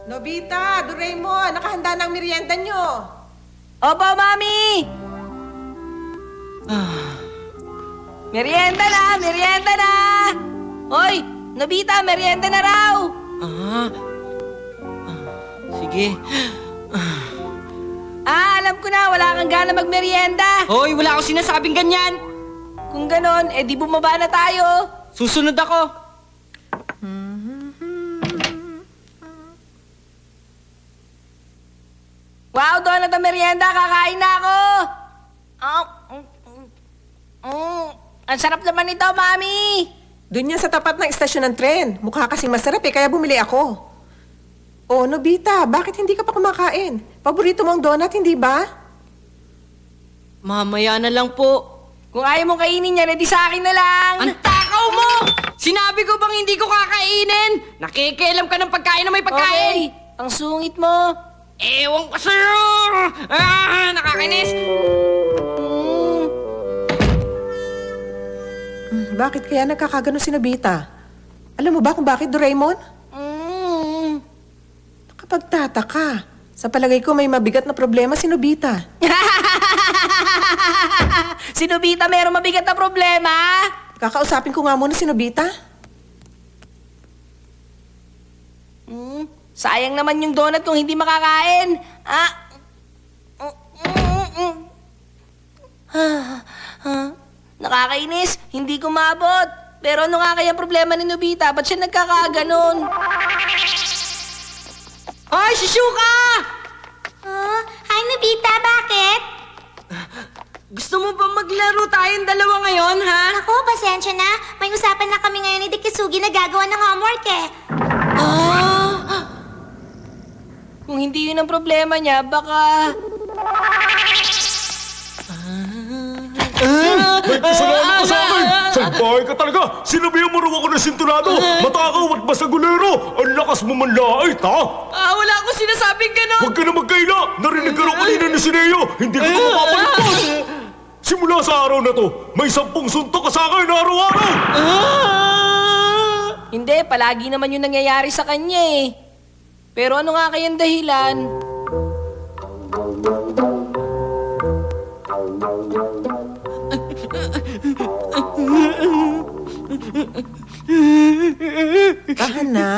Nobita, Doraemon, nakahanda na ang merienda nyo. Opo, Mami! Merienda na! Merienda na! Hoy! Nobita, merienda na raw! Sige. Alam ko na, wala kang gana magmerienda. Hoy, wala akong sinasabing ganyan. Kung ganon, di bumaba na tayo. Susunod ako. Wow, donut ang merienda, kakain na ako. Ang sarap naman ito, Mami. Doon yan sa tapat ng istasyon ng tren. Mukha kasing masarap kaya bumili ako. Oh, Nobita, bakit hindi ka pa kumakain? Paborito mo ang donut, hindi ba? Mamaya na lang po. Kung ayaw mong kainin yan, edi sa akin na lang. Ang takaw mo! Sinabi ko bang hindi ko kakainin? Nakikialam ka ng pagkain na may pagkain. Okay, ang sungit mo. Ewan ko sa'yo! Nakakainis! Bakit kaya nagkakagano si Nobita? Alam mo ba kung bakit, Doraemon? Nakapagtataka. Sa palagay ko may mabigat na problema si Nobita. Si Nobita mayroong mabigat na problema. Kakausapin ko nga muna si Nobita. Sayang naman yung donut kung hindi makakain. Nakakainis, hindi ko maabot. Pero ano nga kaya ang problema ni Nobita? Ba't siya nagkakaganon? Ay, si Shuka! Hi, Nobita, bakit? Gusto mo ba maglaro tayong dalawa ngayon, ha? Ako, pasensya na. May usapan na kami ngayon ni Dikisugi na gagawa ng homework eh. Kung hindi yun ang problema niya, baka... May kasalanan ka sa akin! Salbahe ka talaga! Sinabihan mo rin ako ng sintonado! Matakaw at basagulero! Ang lakas mo manlait, ha? Wala akong sinasabing ganon! Huwag ka na magkaila! Narinig ka rin kanina ni Sineo! Hindi ka mapapalipos! Simula sa araw na to, may 10 suntok ka sa akin araw-araw! Hindi, palagi naman yung nangyayari sa kanya eh. Pero ano nga kayang dahilan? Tahan na.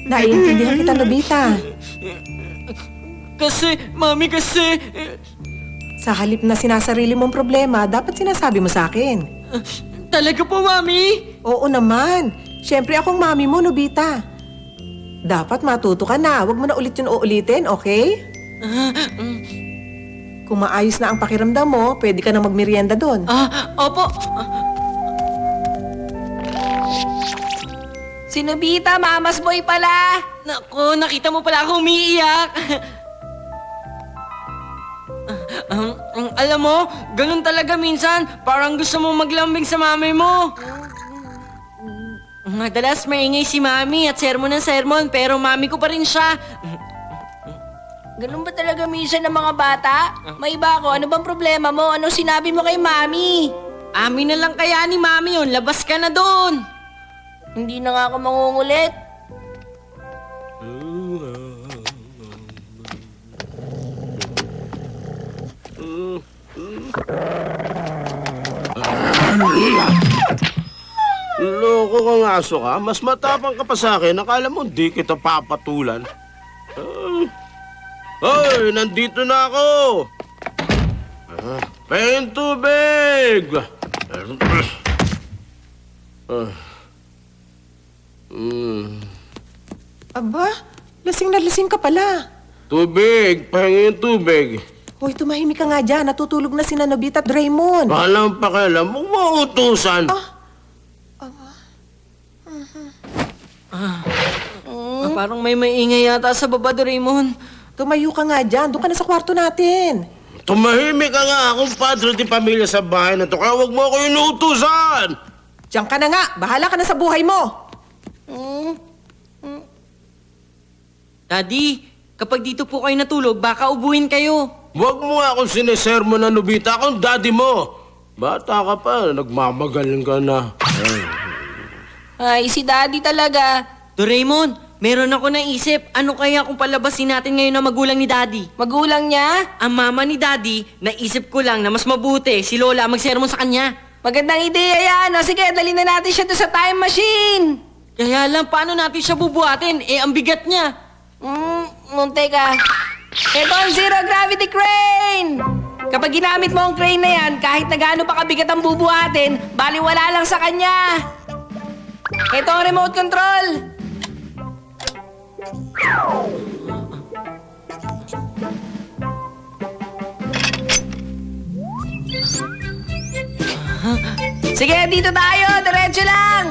Naiintindihan kita, Nobita. Mami kasi... Sa halip na sinasarili mong problema, dapat sinasabi mo sa akin. Talaga po, Mami? Oo naman. Siyempre akong mami mo, Nobita. Dapat matuto ka na. Huwag mo na ulit yun uulitin, okay? Kung maayos na ang pakiramdam mo, pwede ka na magmerienda doon. Opo. Si Nobita, mamas boy pala. Naku, nakita mo pala ako umiiyak. Alam mo, ganun talaga minsan. Parang gusto mo maglambing sa mami mo. Madalas maingay si mami at sermon ng sermon, pero mami ko pa rin siya. Ganun ba talaga minsan ng mga bata? May iba ako, ano bang problema mo? Anong sinabi mo kay mami? Amin na lang kaya ni mami yun, labas ka na doon. Hindi na nga ako mangungulit. Loko kang aso ka. Mas matapang ka pa sa akin. Akala mo di kita papatulan. Hoy, nandito na ako. Pahingin tubig. Aba, lasing na lasing ka pala. Tubig, pahingin tubig. Hoy, tumahimik ka nga dyan. Natutulog na sina Nobita at Doraemon. Walang pakialam. Huwag mo utusan. Parang may maingay yata sa baba, Doraemon. Tumayo ka nga dyan. Doon ka na sa kwarto natin. Tumahimik ka nga. Akong padre di pamilya sa bahay na to. Kaya huwag mo ako inuutusan. Diyan ka na nga. Bahala ka na sa buhay mo. Daddy, kapag dito po kayo natulog, baka ubuhin kayo. Huwag mo nga akong sinesermo na Nobita. Akong daddy mo. Bata ka pa. Nagmamagaling ka na. Ay, si Daddy talaga. Doraemon, meron ako naisip. Ano kaya kung palabasin natin ngayon na magulang ni Daddy? Magulang niya? Ang mama ni Daddy, naisip ko lang na mas mabuti si Lola ang magsermon sa kanya. Magandang ideya yan. O sige, dali na natin siya doon sa time machine. Kaya lang, paano natin siya bubuhatin? Eh, ang bigat niya. Munti ka. Ito ang zero gravity crane! Kapag ginamit mo ang crane na yan, kahit na gaano pa kabigat ang bubuhatin, baliwala lang sa kanya. Ito ang remote control. Sige, dito tayo. Diretso lang.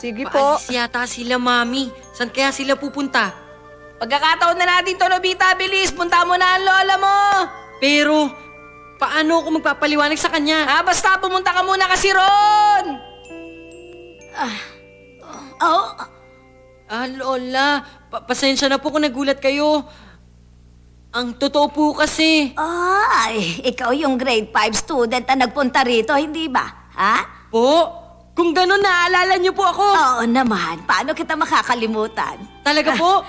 Sige po. Paalis yata sila, Mami. Saan kaya sila pupunta? Pagkakataon na natin to, Nobita. Bilis, punta mo na ang lola mo. Pero, paano ako magpapaliwanag sa kanya? Basta pumunta ka muna kasi ron. Lola, pasensya na po kung nagulat kayo. Ang totoo po kasi. Ay, ikaw yung grade 5 student na nagpunta rito, hindi ba? Ha? Po, kung gano'n naaalala niyo po ako. Oo naman. Paano kita makakalimutan? Talaga po?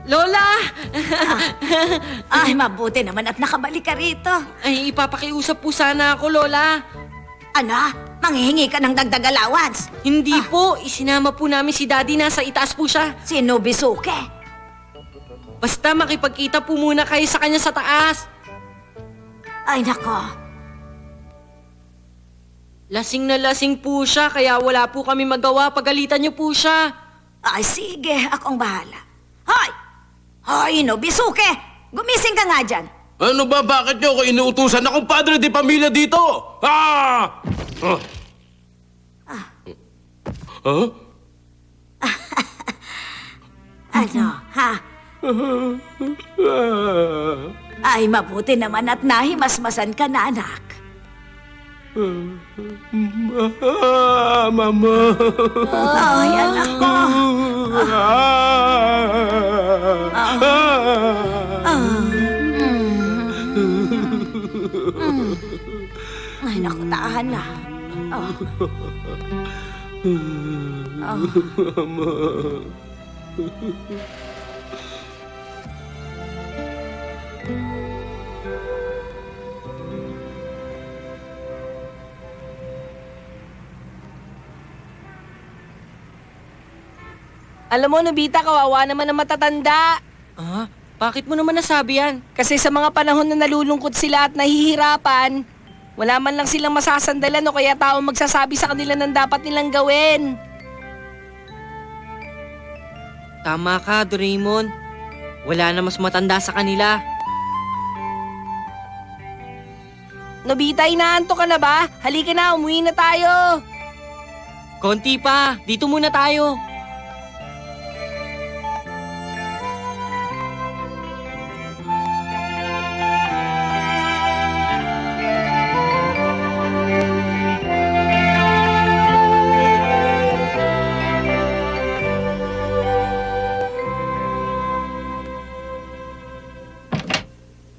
Lola! Ay, mabuti naman at nakabalik ka rito. Ay, ipapakiusap po sana ako, Lola. Ano? Manghihingi ka ng dagdag allowance? Hindi po, isinama po namin si Daddy, nasa itaas po siya. Si Nobisuke. Basta makipagkita po muna kayo sa kanya sa taas. Ay, nako. Lasing na lasing po siya, kaya wala po kami magawa. Pagalitan niyo po siya. Ay, sige. Akong bahala. Hoy! Hoy, Nobisuke! Gumising ka nga dyan. Ano ba? Bakit niyo ako inuutusan akong padre di pamilya dito? Ah! Huh? Ano, ha? Ay, mabuti naman at nahimasmasan ka na, anak. Mama. Ay, anak ko. Ay, naku, tahan na. Oh. Alam mo, Nobita, kawawa naman ang matatanda. Bakit mo naman nasabi yan? Kasi sa mga panahon na nalulungkot sila at nahihirapan, wala man lang silang masasandalan o kaya taong magsasabi sa kanila ng dapat nilang gawin. Tama ka, Doraemon. Wala na mas matanda sa kanila. Nobita, inaanto ka na ba? Halika na, umuwi na tayo. Konti pa, dito muna tayo.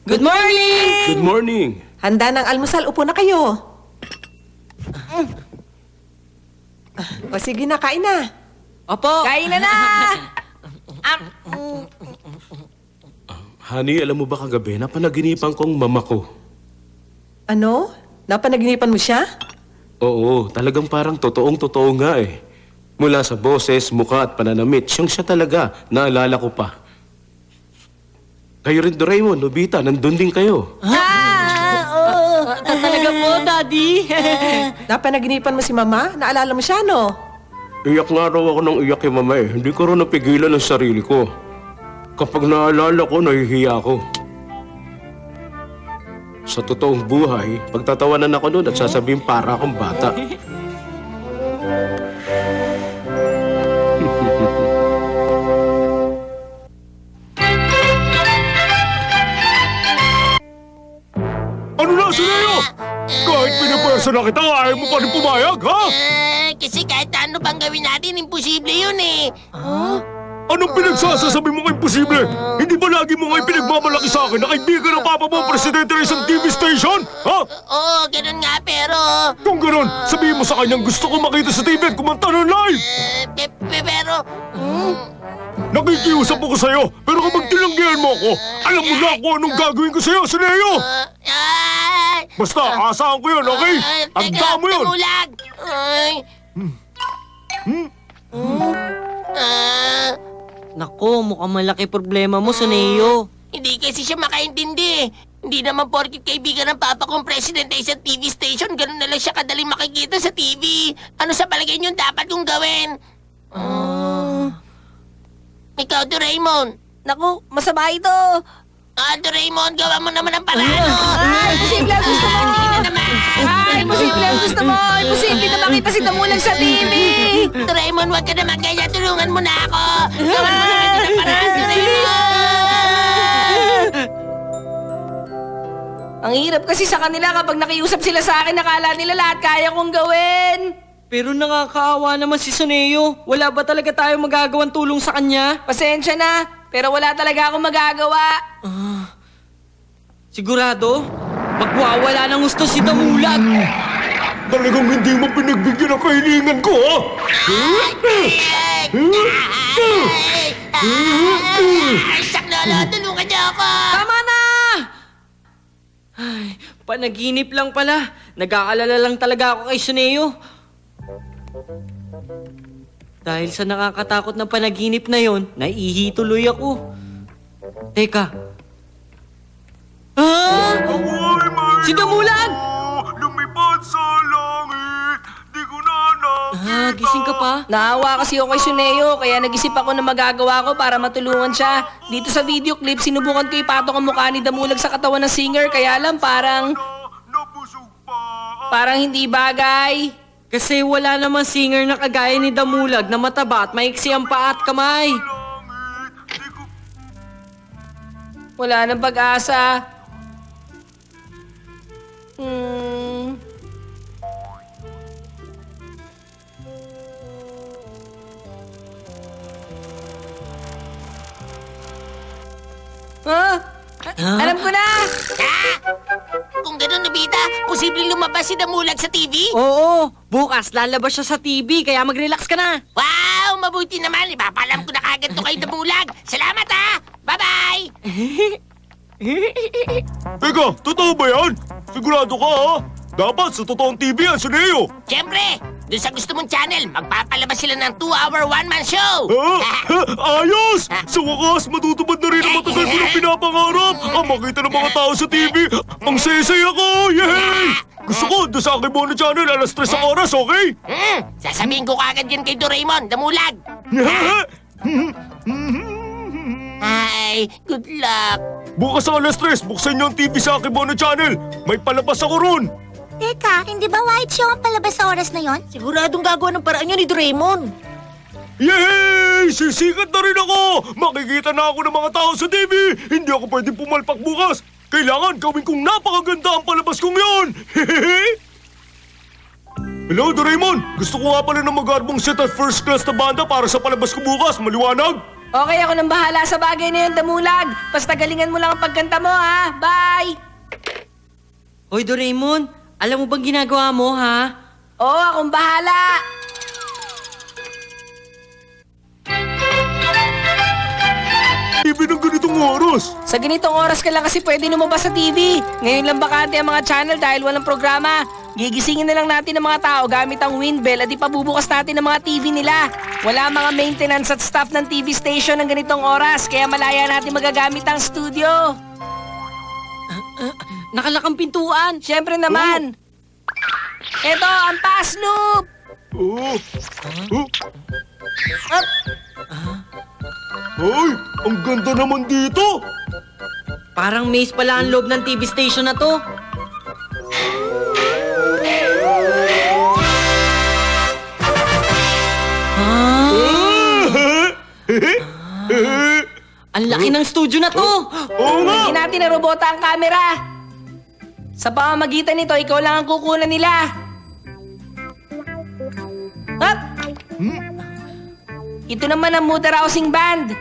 Good morning! Good morning. Handa ng almusal. Upo na kayo. O sige na, kain na. Opo. Kain na na! Honey, alam mo ba kagabi, napanaginipan kong mama ko. Ano? Napanaginipan mo siya? Oo, talagang parang totoong-totoo nga eh. Mula sa boses, mukha at pananamit, siyang siya talaga, naalala ko pa. Kayo rin, Doraemon, Nobita, nandun din kayo. Talaga po, Daddy. Napanaginipan mo si Mama? Naalala mo siya, no? Iyak nga raw ako ng iyak kay mama eh. Hindi ko raw napigilan ang sarili ko. Kapag naalala ko, nahihiya ako. Sa totoong buhay, pagtatawanan ako noon at sasabihin para akong bata. Pinag-utusan na kita, ayaw mo pa rin pumayag, ha? Kasi kahit ano pang gawin natin, imposible yun eh. Anong pinagsasasabi mo imposible? Hindi ba lagi mo nga pinagmamalaki sa akin na kaibigan ng papa mo ang presidente ng isang TV station? Ha? Oo, ganun nga pero... Kung ganun, sabihin mo sa kanyang gusto ko makita sa TV at kumanta ng live! Pero... Nakikiusap ako sa'yo, pero kapag tinanggihan mo ako, alam mo na kung anong gagawin ko sa'yo, Sineo! Basta, asahan ko yun, okay? Tanda mo yun! Damulag! Ay... Nako, mukhang malaki problema mo, Suneo. Hindi kasi siya makaintindi. Hindi naman porkit kaibigan ng papa kong president ay sa TV station, ganun na lang siya kadaling makikita sa TV. Ano sa palagay niyo dapat kong gawin? Ikaw, Doraemon. Naku, masama ito. Doraemon, gawa mo naman ang paraan. Imposible ang gusto mo. Hindi na naman. Imposible ang gusto mo. Imposible na makita si Damulag sa TV. Doraemon, huwag ka naman kaya. Tulungan mo na ako. Gawan mo naman din ang paraan, Doraemon. Ang hirap kasi sa kanila kapag nakiusap sila sa akin, nakala nila lahat kaya kong gawin. Pero nakakaawa naman si Suneo. Wala ba talaga tayong magagawang tulong sa kanya? Pasensya na, pero wala talaga akong magagawa. Sigurado? Magwawala ng gusto si Damulag. Talagang hindi mo pinagbigyan ang kahilingan ko, ha? Ay, saklolo, tulungan niyo ako. Tama na! Ay, panaginip lang pala. Nag-aalala lang talaga ako kay Suneo. Dahil sa nakakatakot na panaginip na yon, naihituloy ako. Teka. Si Damulag! Lumipad sa langit, di ko na nakita. Gising ka pa? Naawa kasi ako kay Suneo, kaya nag-isip ako na magagawa ko para matulungan siya. Dito sa video clip, sinubukan ko ipatok ang mukha ni Damulag sa katawan ng singer, kaya lang parang Nabusog pa. hindi bagay. Kasi wala namang singer na kagaya ni Damulag na mataba at maiksi ang paa at kamay. Wala nang pag-asa. Alam ko na! Kung ganun, Nobita, posibleng lumabas si Damulag sa TV? Oo, bukas lalabas siya sa TV kaya mag-relax ka na. Wow, mabuti naman. Ipapalam ko na kagad to kay Damulag. Salamat, ha! Bye-bye! Teka, totoo ba yan? Sigurado ka, ha? Dapat sa totoong TV yan, Suneo. Siyempre, doon sa gusto mong channel, magpapalabas sila ng 2-hour one-man show. Ayos! Sa wakas, matutupad na rin ang matagal ko ng pinapangarap. Ang makita ng mga tao sa TV. Ang sesay ako! Yay! Gusto ko, doon sa aking Bono Channel, alas 3 ang oras, okay? Sasabihin ko kagad yan kay Doraemon, Damulag. Ay, good luck. Bukas ang alas 3, buksan niyo ang TV sa aking Bono Channel. May palabas ako ron. Teka, hindi ba white show ang palabas sa oras na yon? Siguradong gagawa ng paraan yun ni Doraemon. Yay! Sisikat na rin ako! Makikita na ako ng mga tao sa TV! Hindi ako pwedeng pumalpak bukas! Kailangan gawin kong napakaganda ang palabas kong yon! Hello, Doraemon! Gusto ko nga pala ng magarbong set at first class na banda para sa palabas ko bukas. Maliwanag? Okay, ako nang bahala sa bagay na yun, Damulag. Basta galingan mo lang ang pagkanta mo, ha? Bye! Hoy Doraemon, alam mo bang ginagawa mo, ha? Oo, akong bahala. TV ng ganitong oras! Sa ganitong oras ka lang kasi pwede lumabas sa TV. Ngayon lang bakante ang mga channel dahil walang programa. Gigisingin na lang natin ang mga tao gamit ang windbell at ipabubukas natin ang mga TV nila. Wala mga maintenance at staff ng TV station ng ganitong oras, kaya malaya natin magagamit ang studio. Nakalakang pintuan. Siyempre naman. Eto, ang taas loop. Ay, ang ganda naman dito! Parang maze pala ang loob ng TV station na to. Ang laki ng studio na to. Oo nga! Hindi natin narobota ang camera. Sa pamamagitan nito, ikaw lang ang kukunan nila. Hop! Ito naman ang Mood Arousing Band.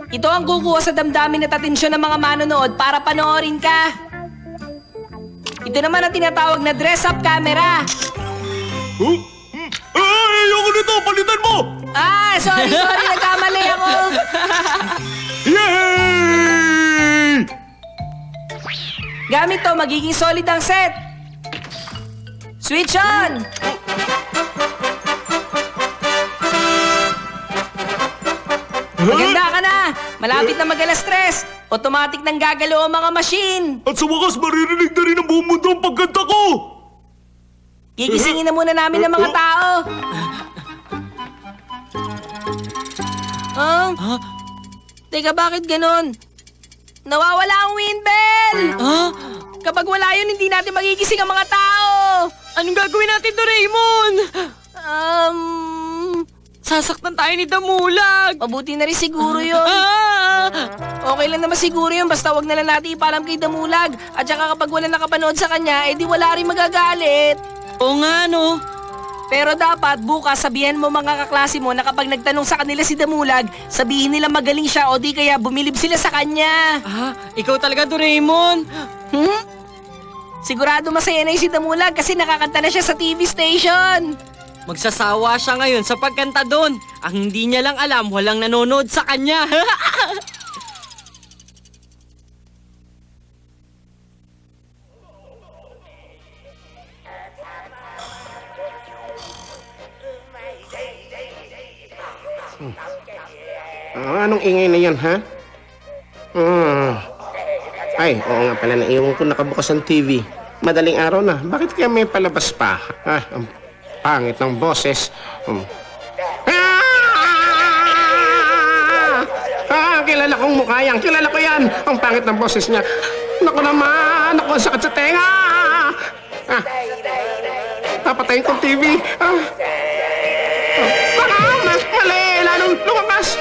Ito ang kukuha sa damdamin at atensyon ng mga manonood para panoorin ka. Ito naman ang tinatawag na dress-up camera. Huh? Ay, ayoko nito! Palitan mo! Sorry, nagkamali ako. Yay! Gamit to, magiging solid ang set. Switch on! Maganda ka na! Malapit na mag-alas 3. Automatic nang gagalaw ang mga machine. At sa wakas, maririnig na rin ang buong mundo ang pagkanta ko! Gigisingin na muna namin ng mga tao. Teka, bakit ganon? Nawawala ang windbell! Kapag wala yun, hindi natin magigising ang mga tao! Anong gagawin natin, Doraemon? Sasaktan tayo ni Damulag. Mabuti na rin siguro yun. Okay lang naman siguro yun, basta wag na lang natin ipalam kay Damulag. At saka kapag wala nakapanood sa kanya, di wala rin magagalit. Oo nga, no? Pero dapat bukas sabihan mo mga kaklase mo na kapag nagtanong sa kanila si Damulag, sabihin nila magaling siya o di kaya bumilib sila sa kanya. Ikaw talaga, Doraemon. Sigurado masaya na yung si Damulag kasi nakakanta na siya sa TV station. Magsasawa siya ngayon sa pagkanta doon. Ang hindi niya lang alam, walang nanonood sa kanya. Anong ingay na yan, ha? Ay, oo nga pala, naiwan ko nakabukas ang TV. Madaling araw na, bakit kaya may palabas pa? Ang pangit ng boses. Kilala kong mukha yan, kilala ko yan. Ang pangit ng boses niya. Naku naman, naku, ang sakit sa tenga. Papatayin kong TV. Mali, lalong lumakas.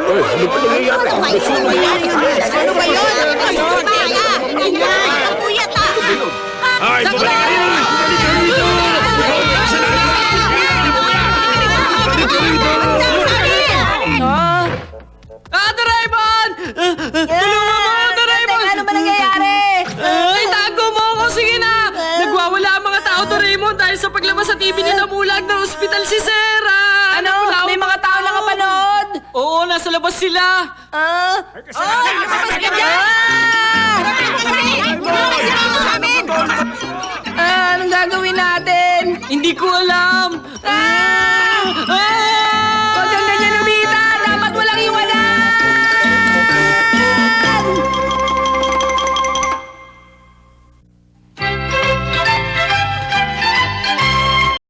Ano ba nangyayari? Ano ba yun? Ay, bumalik kayo! Doraemon! Tulungan mo, Doraemon! Ano ba nangyayari? Itago mo ako! Sige na! Nagwawala ang mga tao, Doraemon, dahil sa paglabas sa TV ni Damulag ng ospital si Sarah! Ano? May mga tao nakapanood? Oo, nasa labas sila! Anong gagawin natin? Hindi ko alam!